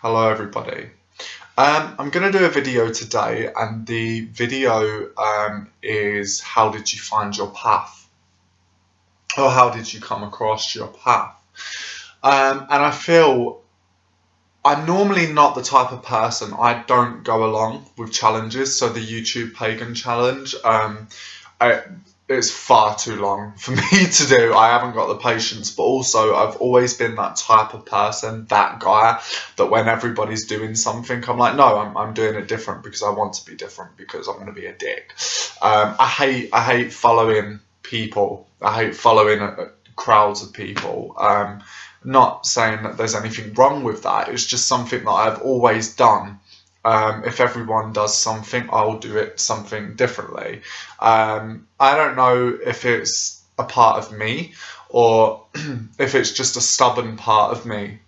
Hello everybody. I'm going to do a video today, and the video is how did you find your path, or how did you come across your path. And I feel I'm normally not the type of person, I don't go along with challenges. So the YouTube pagan challenge, it's far too long for me to do. I haven't got the patience, but also I've always been that type of person, that guy, that when everybody's doing something, I'm like, no, I'm doing it different because I want to be different, because I'm going to be a dick. I hate following people. I hate following crowds of people. Not saying that there's anything wrong with that. It's just something that I've always done. If everyone does something, I'll do it something differently. I don't know if it's a part of me or if it's just a stubborn part of me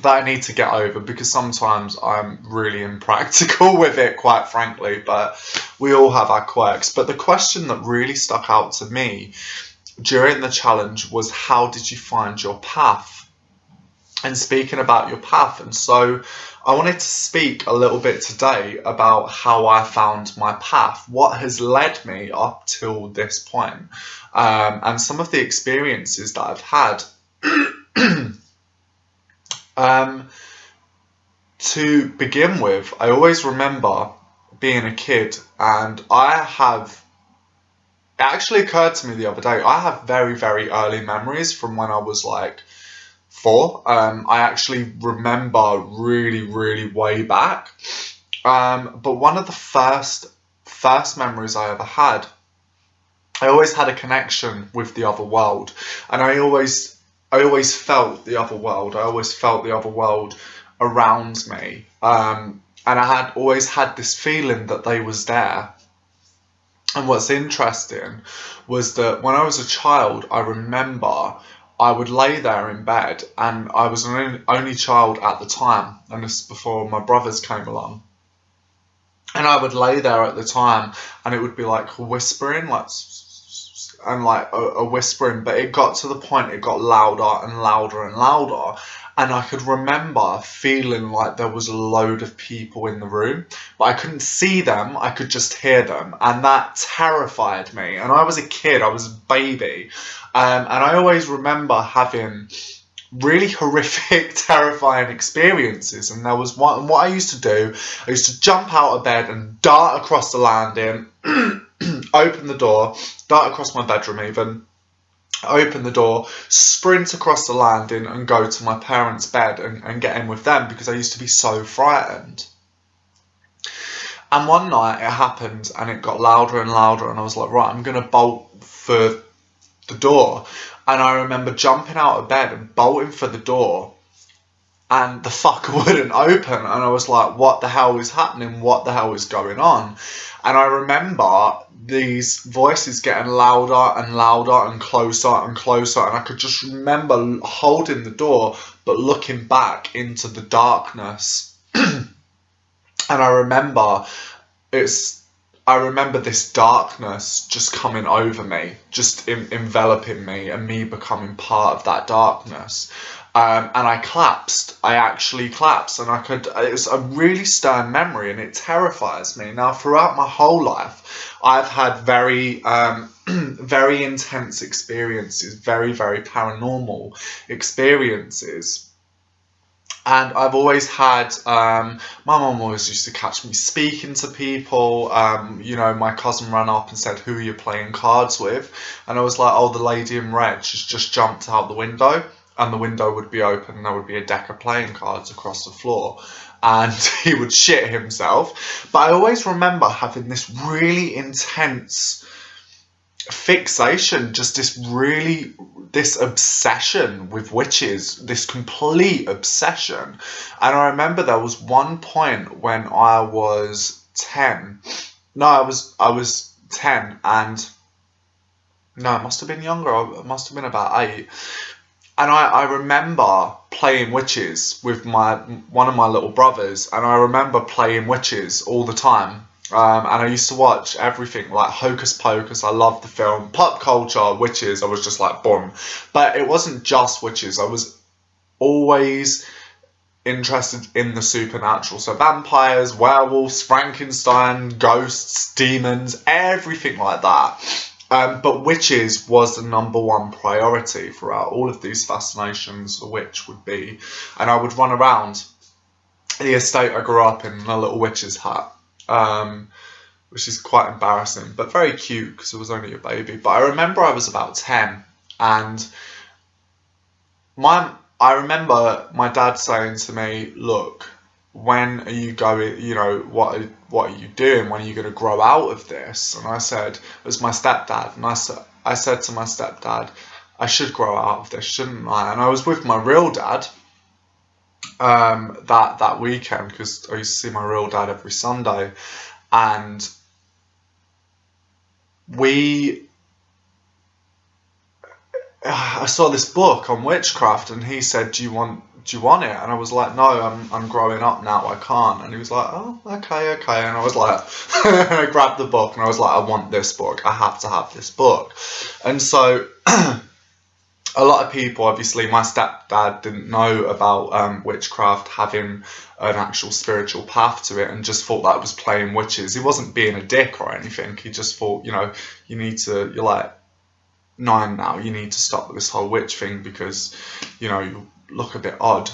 that I need to get over, because sometimes I'm really impractical with it, quite frankly, but we all have our quirks. But the question that really stuck out to me during the challenge was, how did you find your path? And speaking about your path, and so I wanted to speak a little bit today about how I found my path, what has led me up till this point, and some of the experiences that I've had. To begin with, I always remember being a kid, and it actually occurred to me the other day, I have very, very early memories from when I was like 4. I actually remember really, really way back. But one of the first memories I ever had, I always had a connection with the other world, and I always felt the other world. I always felt the other world around me, and I had always had this feeling that they was there. And what's interesting was that when I was a child, I remember I would lay there in bed, and I was an only child at the time, and this is before my brothers came along. And I would lay there at the time, and it would be like whispering, like a whispering, but it got to the point, it got louder and louder and louder. And I could remember feeling like there was a load of people in the room, but I couldn't see them, I could just hear them. And that terrified me. And I was a kid, I was a baby. And I always remember having really horrific, terrifying experiences. And there was one, and what I used to do, I used to jump out of bed and dart across the landing, open the door, dart across my bedroom even, open the door, sprint across the landing and go to my parents' bed and get in with them, because I used to be so frightened. And one night it happened, and it got louder and louder, and I was like, right, I'm going to bolt for the door. And I remember jumping out of bed and bolting for the door, and the fucker wouldn't open, and I was like, what the hell is happening? What the hell is going on? And I remember these voices getting louder and louder and closer, and I could just remember holding the door but looking back into the darkness. And I remember this darkness just coming over me, just enveloping me, and me becoming part of that darkness. And I collapsed. I actually collapsed, and it was a really stern memory, and it terrifies me. Now, throughout my whole life, I've had very, very intense experiences, very, very paranormal experiences. And I've always had, my mum always used to catch me speaking to people. My cousin ran up and said, who are you playing cards with? And I was like, oh, the lady in red. She's just jumped out the window. And the window would be open, and there would be a deck of playing cards across the floor. And he would shit himself. But I always remember having this really intense fixation, just this obsession with witches, this complete obsession. And I remember there was one point when I was 10. No, I was 10, and no, it must have been younger. It must have been about 8. And I remember playing witches with one of my little brothers, and I remember playing witches all the time. And I used to watch everything, like Hocus Pocus. I loved the film. Pop culture, witches, I was just like, boom. But it wasn't just witches. I was always interested in the supernatural. So vampires, werewolves, Frankenstein, ghosts, demons, everything like that. But witches was the number one priority throughout all of these fascinations. A witch would be, and I would run around the estate I grew up in a little witch's hat, which is quite embarrassing, but very cute because I was only a baby. But I remember I was about 10, and I remember my dad saying to me, look, when are you going, you know, what are you doing? When are you going to grow out of this? And I said, it was my stepdad. And I said to my stepdad, I should grow out of this, shouldn't I? And I was with my real dad that weekend, because I used to see my real dad every Sunday. And I saw this book on witchcraft, and he said, do you want it? And I was like, no, I'm growing up now, I can't. And he was like, oh, okay. And I was like, I grabbed the book and I was like, I want this book, I have to have this book. And so a lot of people, obviously my stepdad didn't know about witchcraft having an actual spiritual path to it, and just thought that was playing witches. He wasn't being a dick or anything, he just thought, you know, you're like 9 now, you need to stop with this whole witch thing because, you know, you look a bit odd.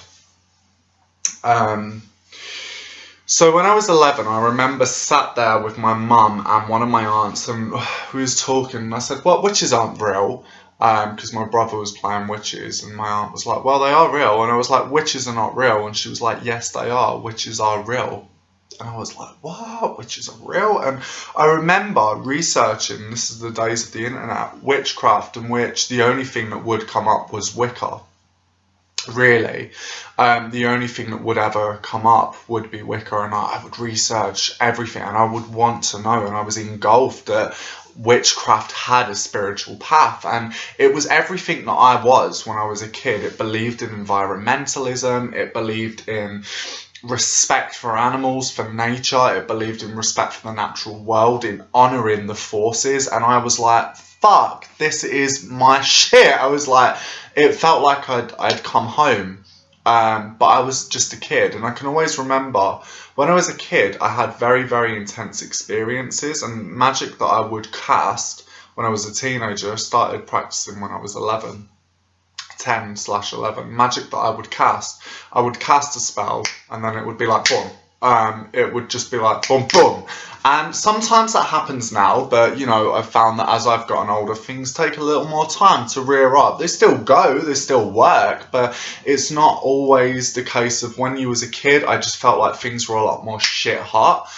So when I was 11, I remember sat there with my mum and one of my aunts, and we was talking, and I said, well, witches aren't real, because my brother was playing witches, and my aunt was like, well, they are real. And I was like, witches are not real. And she was like, yes, they are, witches are real. And I was like, what? Witches are real? And I remember researching, this is the days of the internet, witchcraft, and the only thing that would come up was Wicca. Really. The only thing that would ever come up would be Wicca, and I would research everything, and I would want to know, and I was engulfed that witchcraft had a spiritual path, and it was everything that I was when I was a kid. It believed in environmentalism, it believed in respect for animals, for nature, it believed in respect for the natural world, in honouring the forces, and I was like, fuck, this is my shit. I was like, it felt like I'd come home, but I was just a kid, and I can always remember when I was a kid, I had very, very intense experiences, and magic that I would cast when I was a teenager. I started practicing when I was 10/11, magic that I would cast a spell, and then it would be like boom, it would just be like boom boom. And sometimes that happens now, but you know, I've found that as I've gotten older, things take a little more time to rear up. They still go, they still work, but it's not always the case of when you was a kid. I just felt like things were a lot more shit hot.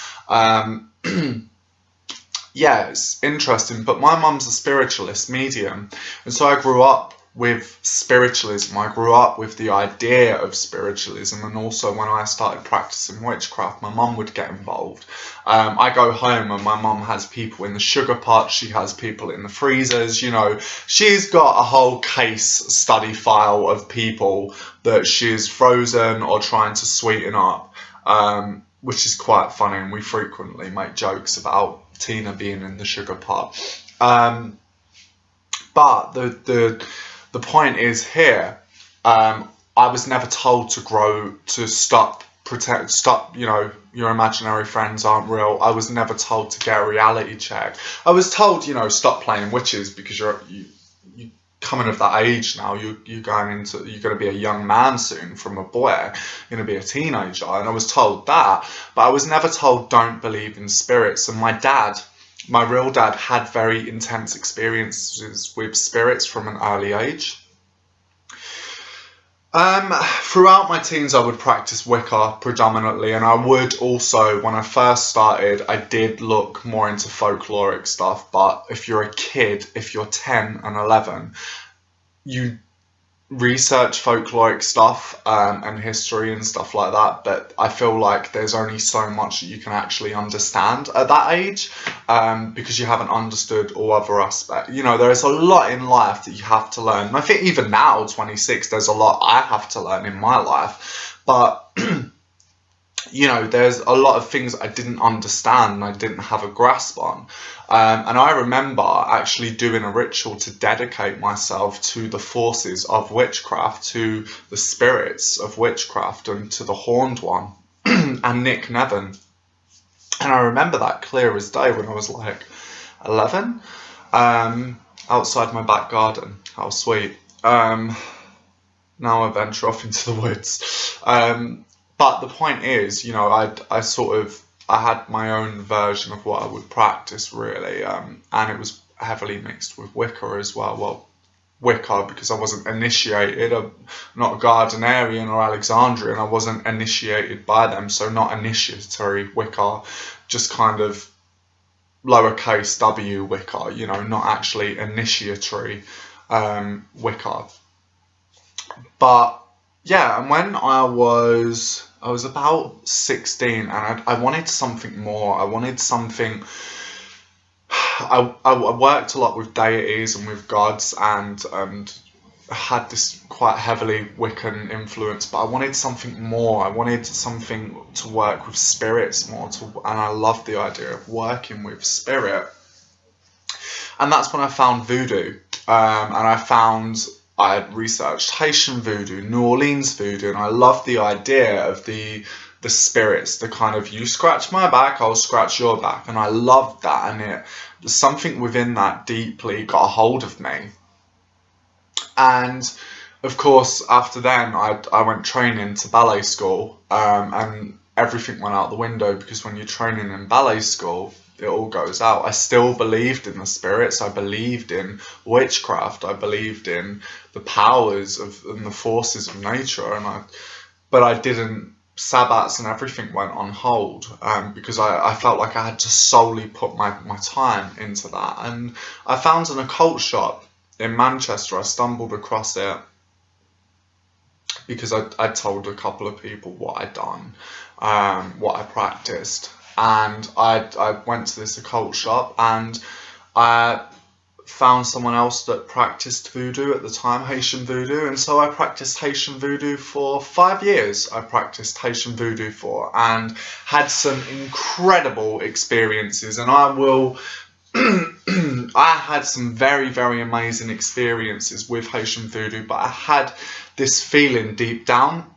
Yeah, it's interesting, but my mum's a spiritualist medium, and so I grew up with spiritualism. I grew up with the idea of spiritualism, and also when I started practicing witchcraft, my mum would get involved. I go home and my mum has people in the sugar pot, she has people in the freezers, you know, she's got a whole case study file of people that she's frozen or trying to sweeten up, which is quite funny, and we frequently make jokes about Tina being in the sugar pot. But the point is here, I was never told to stop, you know, your imaginary friends aren't real. I was never told to get a reality check. I was told, you know, stop playing witches because you're coming of that age now. You're going to be a young man soon from a boy. You're going to be a teenager. And I was told that, but I was never told don't believe in spirits. And my real dad had very intense experiences with spirits from an early age. Throughout my teens, I would practice Wicca predominantly, and I would also, when I first started, I did look more into folkloric stuff. But if you're a kid, if you're 10 and 11, you research folkloric stuff and history and stuff like that, but I feel like there's only so much that you can actually understand at that age, because you haven't understood all other aspects. You know, there's a lot in life that you have to learn, and I think even now, 26, there's a lot I have to learn in my life, but you know, there's a lot of things I didn't understand and I didn't have a grasp on. And I remember actually doing a ritual to dedicate myself to the forces of witchcraft, to the spirits of witchcraft, and to the Horned One and Nick Nevin. And I remember that clear as day when I was like 11, outside my back garden. How sweet. Now I venture off into the woods. But the point is, you know, I had my own version of what I would practice, really, and it was heavily mixed with Wicca as well. Well, Wicca, because I wasn't initiated. I'm not a Gardnerian or Alexandrian. I wasn't initiated by them, so not initiatory Wicca, just kind of lowercase w Wicca, you know, not actually initiatory Wicca. But yeah, and when I was about 16, and I wanted something more. I wanted something. I worked a lot with deities and with gods, and had this quite heavily Wiccan influence, but I wanted something more. I wanted something to work with spirits more, and I loved the idea of working with spirit. And that's when I found voodoo, and I had researched Haitian voodoo, New Orleans voodoo, and I loved the idea of the spirits, the kind of, you scratch my back, I'll scratch your back, and I loved that, and something within that deeply got a hold of me. And of course, after then, I went training to ballet school, and everything went out the window, because when you're training in ballet school, it all goes out. I still believed in the spirits. I believed in witchcraft. I believed in the powers and the forces of nature, but I didn't. Sabbats and everything went on hold, because I felt like I had to solely put my time into that. And I found an occult shop in Manchester. I stumbled across it because I told a couple of people what I'd done, what I practiced, and I went to this occult shop, and I found someone else that practiced voodoo at the time, Haitian voodoo, and so I practiced Haitian voodoo for 5 years. I practiced Haitian voodoo and had some incredible experiences, and I had some very, very amazing experiences with Haitian voodoo, but I had this feeling deep down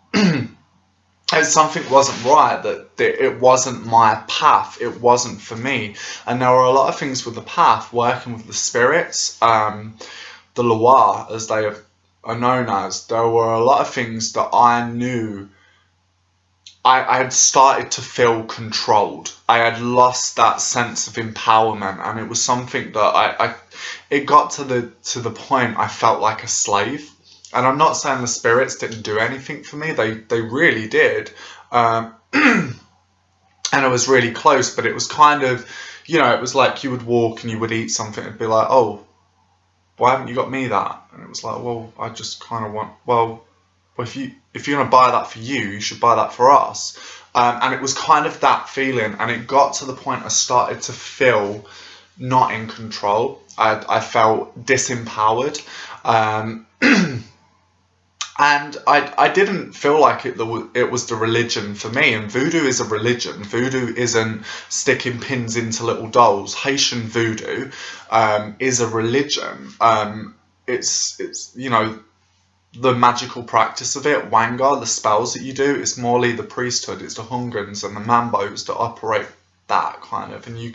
that something wasn't right, that it wasn't my path, it wasn't for me. And there were a lot of things with the path, working with the spirits, the Loire, as they are known as. There were a lot of things that I knew I had started to feel controlled. I had lost that sense of empowerment, and it was something that it got to the point I felt like a slave. And I'm not saying the spirits didn't do anything for me. They really did. And it was really close, but it was kind of, you know, it was like you would walk and you would eat something. It'd be like, oh, why haven't you got me that? And it was like, well, I just kind of want, well, if you're going to buy that for you, you should buy that for us. And it was kind of that feeling. And it got to the point I started to feel not in control. I felt disempowered. And I didn't feel like it was the religion for me. And voodoo is a religion. Voodoo isn't sticking pins into little dolls. Haitian voodoo is a religion. It's you know, the magical practice of it, Wanga, the spells that you do, it's morely the priesthood, it's the Hungans and the Mambos that operate that kind of. And the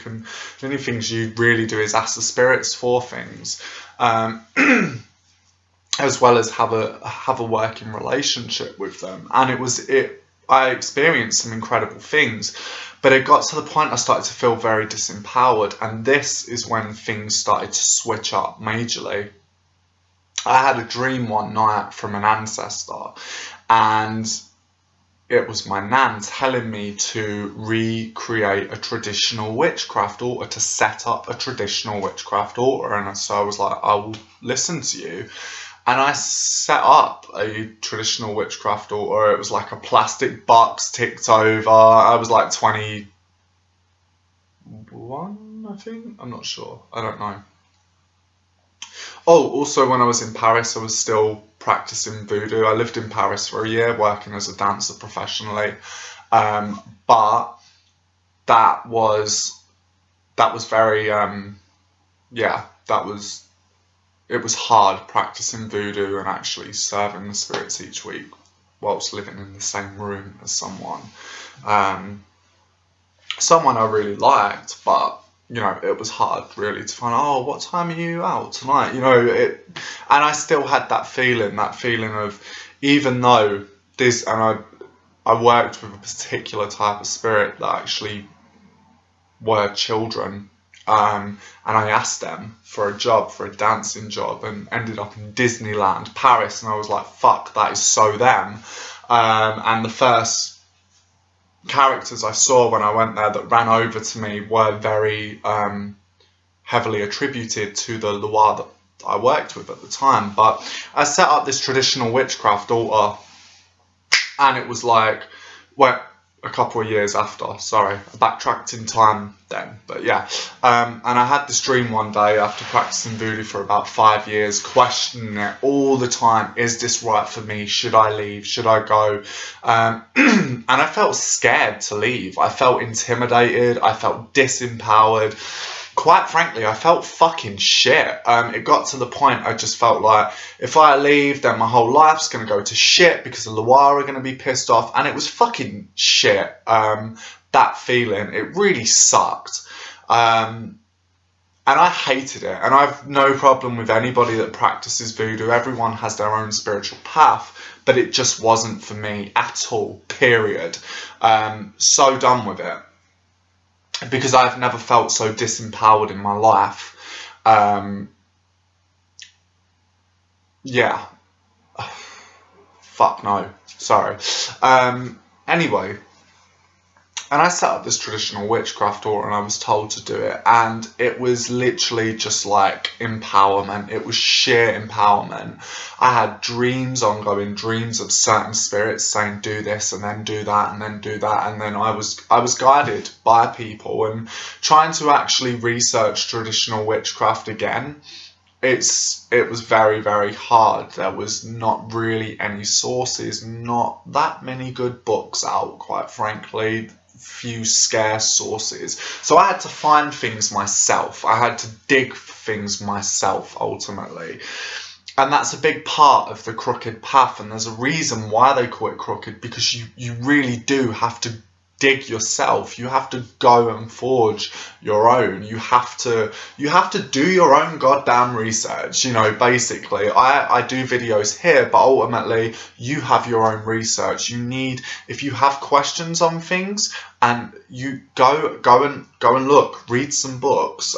only things you really do is ask the spirits for things. As well as have a working relationship with them. And I experienced some incredible things, but it got to the point I started to feel very disempowered, and this is when things started to switch up majorly. I had a dream one night from an ancestor, and it was my nan telling me to recreate a traditional witchcraft altar, to set up a traditional witchcraft altar. And so I was like, I will listen to you. And I set up a traditional witchcraft altar. It was like a plastic box ticked over. I was like 21, I think. I'm not sure. I don't know. Oh, also when I was in Paris, I was still practicing voodoo. I lived in Paris for a year working as a dancer professionally, but that was very it was hard practicing voodoo and actually serving the spirits each week whilst living in the same room as someone I really liked, but you know, it was hard really to find, oh, what time are you out tonight? You know, and I still had that feeling of, even though this, and I worked with a particular type of spirit that actually were children, and I asked them for a job, for a dancing job, and ended up in Disneyland, Paris, and I was like, fuck, that is so them. And the first characters I saw when I went there that ran over to me were very heavily attributed to the Loire that I worked with at the time. But I set up this traditional witchcraft altar, and it was like, well, a couple of years after, sorry, I backtracked in time then, but yeah. And I had this dream one day after practicing voodoo for about 5 years, questioning it all the time. Is this right for me? Should I leave? Should I go? And I felt scared to leave. I felt intimidated. I felt disempowered. Quite frankly, I felt fucking shit. It got to the point I just felt like, if I leave, then my whole life's going to go to shit because the Loire are going to be pissed off. And it was fucking shit. That feeling, it really sucked. And I hated it. And I've no problem with anybody that practices voodoo. Everyone has their own spiritual path. But it just wasn't for me at all, period. So done with it. Because I've never felt so disempowered in my life. Yeah. Fuck no. Sorry. Anyway. And I set up this traditional witchcraft altar, and I was told to do it. And it was literally just like empowerment. It was sheer empowerment. I had dreams, ongoing dreams of certain spirits saying, do this and then do that and then do that. And then I was guided by people, and trying to actually research traditional witchcraft again. It was very, very hard. There was not really any sources, not that many good books out, quite frankly. Few scarce sources. So I had to find things myself. I had to dig for things myself, ultimately. And that's a big part of the crooked path. And there's a reason why they call it crooked, because you really do have to dig yourself. You have to go and forge your own. You have to do your own goddamn research. You know, basically, I do videos here, but ultimately you have your own research. You need, if you have questions on things, and you go and look, read some books,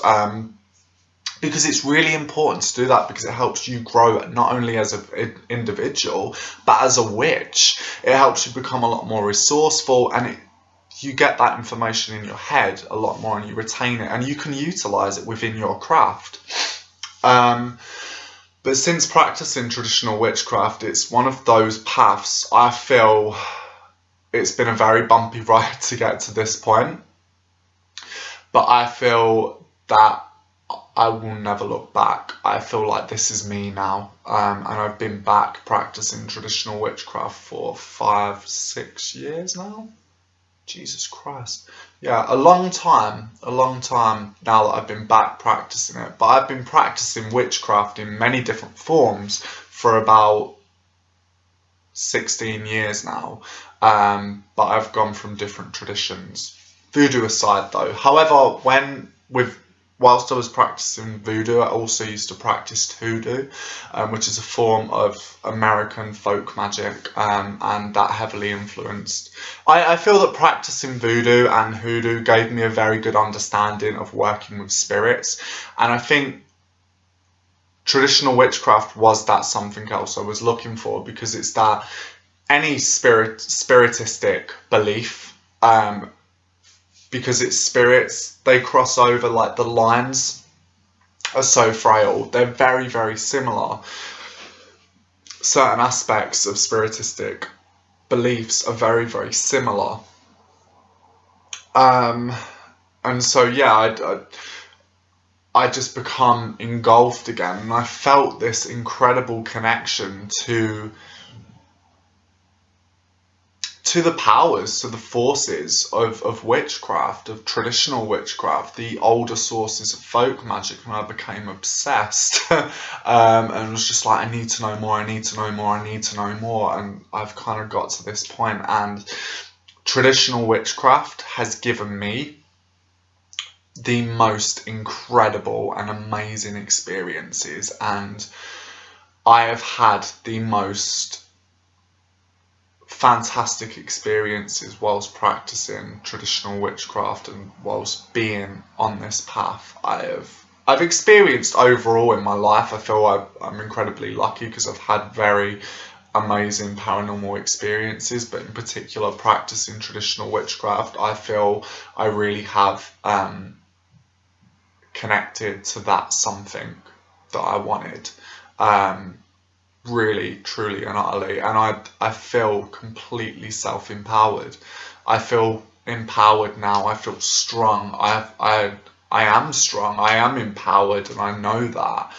because it's really important to do that, because it helps you grow not only as an individual, but as a witch. It helps you become a lot more resourceful, and you get that information in your head a lot more, and you retain it, and you can utilize it within your craft. But since practicing traditional witchcraft, it's one of those paths, I feel it's been a very bumpy ride to get to this point, but I feel that I will never look back. I feel like this is me now, and I've been back practicing traditional witchcraft for 5-6 years now. Jesus Christ. Yeah, a long time now that I've been back practicing it. But I've been practicing witchcraft in many different forms for about 16 years now. But I've gone from different traditions. Voodoo aside though. However, whilst I was practicing voodoo, I also used to practice hoodoo, which is a form of American folk magic, and that heavily influenced. I feel that practicing voodoo and hoodoo gave me a very good understanding of working with spirits, and I think traditional witchcraft was that something else I was looking for, because it's that any spiritistic belief, because it's spirits, they cross over, like the lines are so frail. They're very, very similar. Certain aspects of spiritistic beliefs are very, very similar. And so, yeah, I just become engulfed again, and I felt this incredible connection to the powers, to the forces of witchcraft, of traditional witchcraft, the older sources of folk magic, and I became obsessed and was just like, I need to know more, I need to know more, I need to know more. And I've kind of got to this point, and traditional witchcraft has given me the most incredible and amazing experiences, and I have had the most fantastic experiences whilst practicing traditional witchcraft and whilst being on this path. I've experienced overall in my life. I feel I'm incredibly lucky because I've had very amazing paranormal experiences, but in particular practicing traditional witchcraft, I feel I really have connected to that something that I wanted. Really, truly and utterly, and I feel completely self-empowered. I feel empowered now. I feel strong. I am strong. I am empowered, and I know that.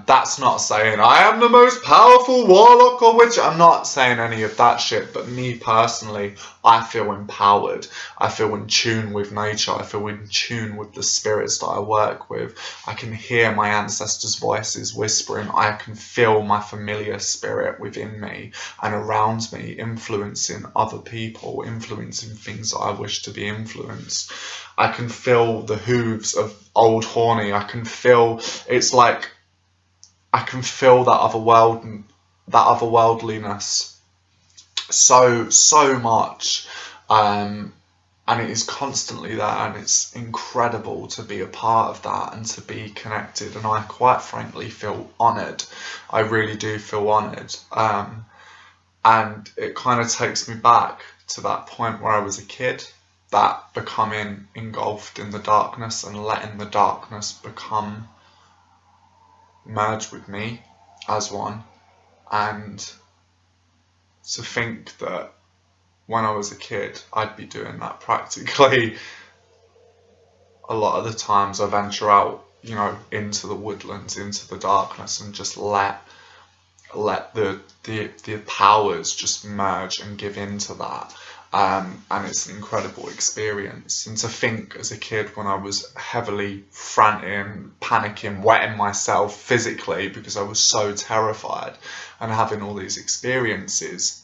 That's not saying I am the most powerful warlock or witch. I'm not saying any of that shit, but me personally, I feel empowered. I feel in tune with nature. I feel in tune with the spirits that I work with. I can hear my ancestors' voices whispering. I can feel my familiar spirit within me and around me, influencing other people, influencing things that I wish to be influenced. I can feel the hooves of old Horny. I can feel, it's like, I can feel that otherworldliness so much, and it is constantly there, and it's incredible to be a part of that and to be connected, and I quite frankly feel honoured. I really do feel honoured, and it kind of takes me back to that point where I was a kid, that becoming engulfed in the darkness and letting the darkness merge with me as one, and to think that when I was a kid I'd be doing that practically. A lot of the times I venture out, into the woodlands, into the darkness, and just let the powers just merge and give into that. And it's an incredible experience. And to think as a kid, when I was heavily frantic, panicking, wetting myself physically because I was so terrified and having all these experiences,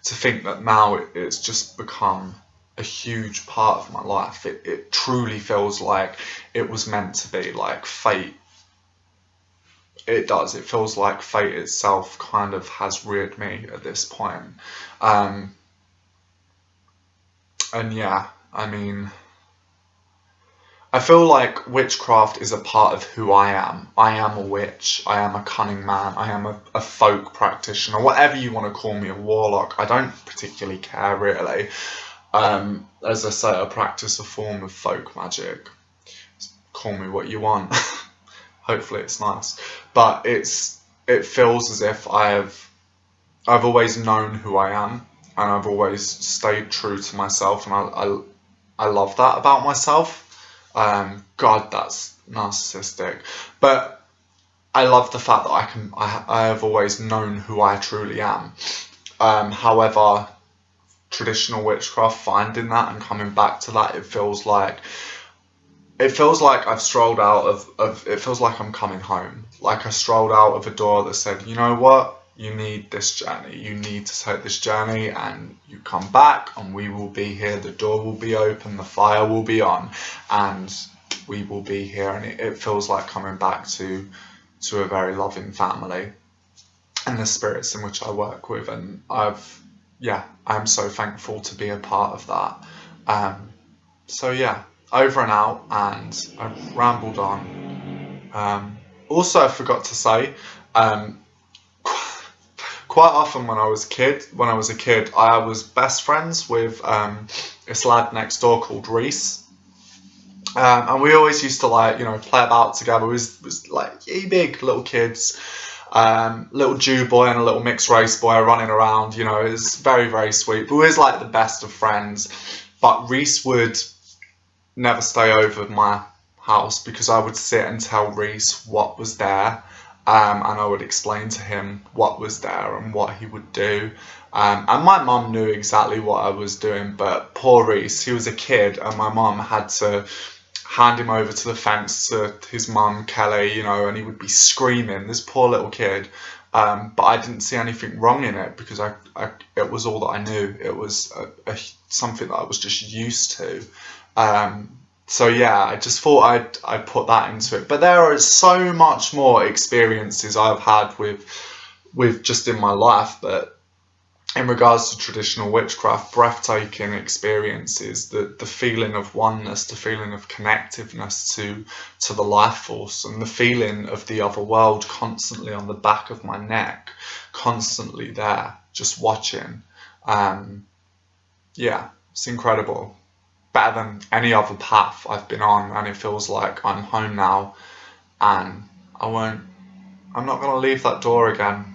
to think that now it's just become a huge part of my life. It truly feels like it was meant to be, like fate. It does. It feels like fate itself kind of has reared me at this point. And yeah, I mean, I feel like witchcraft is a part of who I am. I am a witch. I am a cunning man. I am a folk practitioner, whatever you want to call me, a warlock. I don't particularly care, really. As I say, I practice a form of folk magic. Call me what you want. Hopefully it's nice. But it feels as if I've always known who I am, and I've always stayed true to myself, and I love that about myself. God, that's narcissistic, but I love the fact that I have always known who I truly am. However, traditional witchcraft, finding that and coming back to that, it feels like I've strolled out of it feels like I'm coming home. Like I strolled out of a door that said, you know what? You need this journey. You need to take this journey, and you come back and we will be here. The door will be open, the fire will be on, and we will be here. And it feels like coming back to a very loving family and the spirits in which I work with. And I'm so thankful to be a part of that. So yeah, over and out, and I've rambled on. Also, I forgot to say, quite often when I was a kid, I was best friends with this lad next door called Reese. And we always used to play about together. We was like big little kids, little Jew boy and a little mixed race boy running around. It was very, very sweet. But we was like the best of friends. But Reese would never stay over my house, because I would sit and tell Reese what was there, and I would explain to him what was there and what he would do. And my mum knew exactly what I was doing, but poor Reese, he was a kid, and my mum had to hand him over to the fence to his mum, Kelly, you know, and he would be screaming, this poor little kid. But I didn't see anything wrong in it, because it was all that I knew. It was something that I was just used to. So yeah, I just thought I'd put that into it. But there are so much more experiences I've had with just in my life, but in regards to traditional witchcraft, breathtaking experiences, the feeling of oneness, the feeling of connectiveness to the life force, and the feeling of the other world constantly on the back of my neck, constantly there, just watching. Yeah, it's incredible. Better than any other path I've been on, and it feels like I'm home now, and I'm not going to leave that door again.